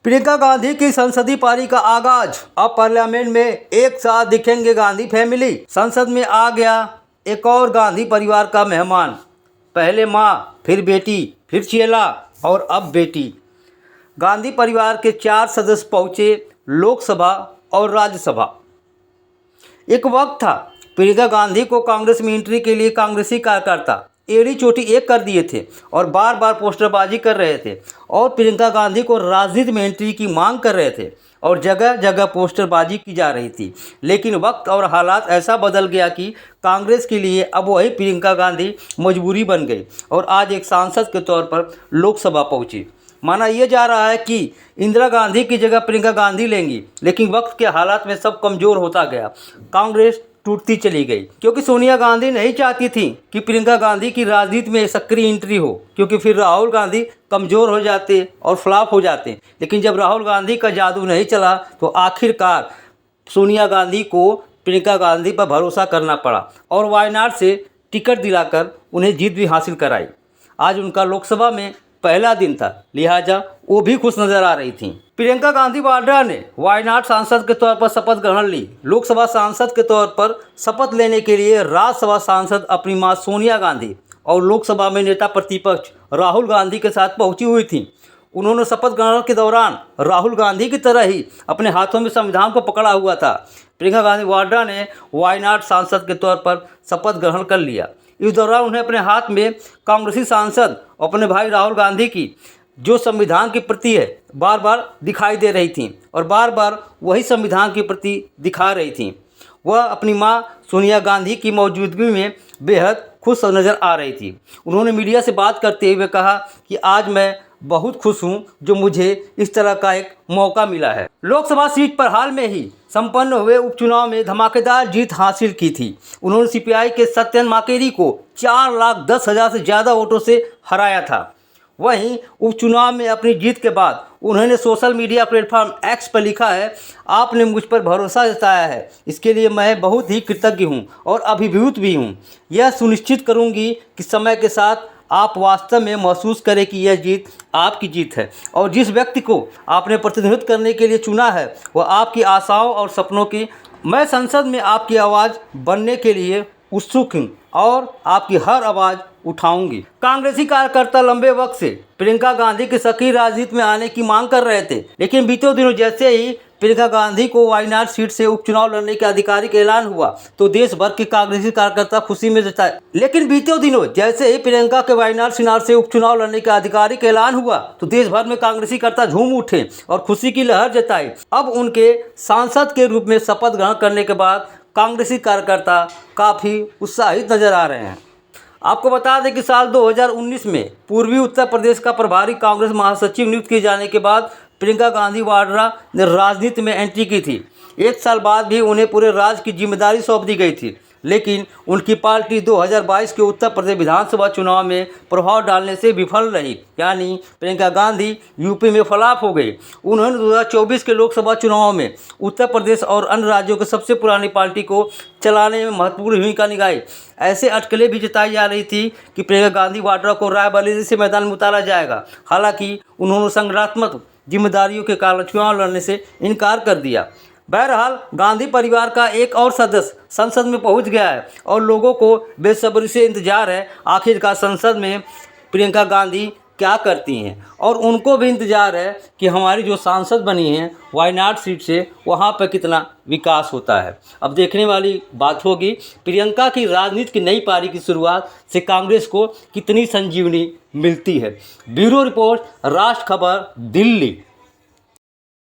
प्रियंका गांधी की संसदीय पारी का आगाज। अब पार्लियामेंट में एक साथ दिखेंगे गांधी फैमिली। संसद में आ गया एक और गांधी परिवार का मेहमान। पहले माँ, फिर बेटी, फिर चेला और अब बेटी। गांधी परिवार के 4 सदस्य पहुंचे लोकसभा और राज्यसभा। एक वक्त था प्रियंका गांधी को कांग्रेस में एंट्री के लिए कांग्रेसी कार्यकर्ता एड़ी चोटी एक कर दिए थे और बार बार पोस्टरबाजी कर रहे थे और प्रियंका गांधी को राजनीति में एंट्री की मांग कर रहे थे और जगह जगह पोस्टरबाजी की जा रही थी। लेकिन वक्त और हालात ऐसा बदल गया कि कांग्रेस के लिए अब वही प्रियंका गांधी मजबूरी बन गई और आज एक सांसद के तौर पर लोकसभा पहुंची। माना यह जा रहा है कि इंदिरा गांधी की जगह प्रियंका गांधी लेंगी, लेकिन वक्त के हालात में सब कमज़ोर होता गया। कांग्रेस टूटती चली गई क्योंकि सोनिया गांधी नहीं चाहती थी कि प्रियंका गांधी की राजनीति में सक्रिय एंट्री हो, क्योंकि फिर राहुल गांधी कमज़ोर हो जाते और फ्लॉप हो जाते। लेकिन जब राहुल गांधी का जादू नहीं चला तो आखिरकार सोनिया गांधी को प्रियंका गांधी पर भरोसा करना पड़ा और वायनाड से टिकट दिलाकर उन्हें जीत भी हासिल कराई। आज उनका लोकसभा में पहला दिन था, लिहाजा वो भी खुश नजर आ रही थी। प्रियंका गांधी वाड्रा ने वायनाड सांसद के तौर पर शपथ ग्रहण ली। लोकसभा सांसद के तौर पर शपथ लेने के लिए राज्यसभा सांसद अपनी मां सोनिया गांधी और लोकसभा में नेता प्रतिपक्ष राहुल गांधी के साथ पहुंची हुई थी। उन्होंने शपथ ग्रहण के दौरान राहुल गांधी की तरह ही अपने हाथों में संविधान को पकड़ा हुआ था। प्रियंका गांधी वाड्रा ने वायनाड सांसद के तौर पर शपथ ग्रहण कर लिया। इस दौरान उन्हें अपने हाथ में कांग्रेसी सांसद अपने भाई राहुल गांधी की जो संविधान की प्रति है बार बार दिखाई दे रही थी और बार बार वही संविधान की प्रति दिखा रही थी। वह अपनी मां सोनिया गांधी की मौजूदगी में बेहद खुश नज़र आ रही थी। उन्होंने मीडिया से बात करते हुए कहा कि आज मैं बहुत खुश हूं जो मुझे इस तरह का एक मौका मिला है। लोकसभा सीट पर हाल में ही संपन्न हुए उपचुनाव में धमाकेदार जीत हासिल की थी। उन्होंने सीपीआई के सत्यन माकेरी को 4,10,000 से ज़्यादा वोटों से हराया था। वहीं उपचुनाव में अपनी जीत के बाद उन्होंने सोशल मीडिया प्लेटफॉर्म एक्स पर लिखा है, आपने मुझ पर भरोसा जताया है, इसके लिए मैं बहुत ही कृतज्ञ हूं और अभिभूत भी हूं। यह सुनिश्चित करूंगी कि समय के साथ आप वास्तव में महसूस करें कि यह जीत आपकी जीत है और जिस व्यक्ति को आपने प्रतिनिधित्व करने के लिए चुना है वह आपकी आशाओं और सपनों की। मैं संसद में आपकी आवाज़ बनने के लिए उत्सुक हूँ और आपकी हर आवाज़ उठाऊंगी। कांग्रेसी कार्यकर्ता लंबे वक्त से प्रियंका गांधी की सक्रिय राजनीति में आने की मांग कर रहे थे, लेकिन बीते दिनों जैसे ही प्रियंका गांधी को वायनाड सीट से उपचुनाव लड़ने के आधिकारिक ऐलान हुआ तो देश भर के कांग्रेसी कार्यकर्ता खुशी में जताए। लेकिन बीते दिनों जैसे ही प्रियंका के वायनाड सीट से उपचुनाव लड़ने के आधिकारिक ऐलान हुआ तो देश भर में कांग्रेसी कार्यकर्ता झूम उठे और खुशी की लहर जताई। अब उनके सांसद के रूप में शपथ ग्रहण करने के बाद कांग्रेसी कार्यकर्ता काफ़ी उत्साहित नजर आ रहे हैं। आपको बता दें कि साल 2019 में पूर्वी उत्तर प्रदेश का प्रभारी कांग्रेस महासचिव नियुक्त किए जाने के बाद प्रियंका गांधी वाड्रा ने राजनीति में एंट्री की थी। 1 साल बाद भी उन्हें पूरे राज्य की जिम्मेदारी सौंप दी गई थी, लेकिन उनकी पार्टी 2022 के उत्तर प्रदेश विधानसभा चुनाव में प्रभाव डालने से विफल रही, यानी प्रियंका गांधी यूपी में फ्लॉप हो गई। उन्होंने 2024 के लोकसभा चुनाव में उत्तर प्रदेश और अन्य राज्यों की सबसे पुरानी पार्टी को चलाने में महत्वपूर्ण भूमिका निभाई। ऐसे अटकलें भी जताई जा रही थी कि प्रियंका गांधी वाड्रा को रायबरेली से मैदान में उतारा जाएगा। हालांकि उन्होंने संगठनात्मक जिम्मेदारियों के कारण चुनाव लड़ने से इनकार कर दिया। बहरहाल गांधी परिवार का एक और सदस्य संसद में पहुंच गया है और लोगों को बेसब्री से इंतजार है आखिरकार संसद में प्रियंका गांधी क्या करती हैं और उनको भी इंतजार है कि हमारी जो सांसद बनी हैं वायनाड सीट से वहाँ पर कितना विकास होता है। अब देखने वाली बात होगी प्रियंका की राजनीति की नई पारी की शुरुआत से कांग्रेस को कितनी संजीवनी मिलती है। ब्यूरो रिपोर्ट, राष्ट्र खबर, दिल्ली।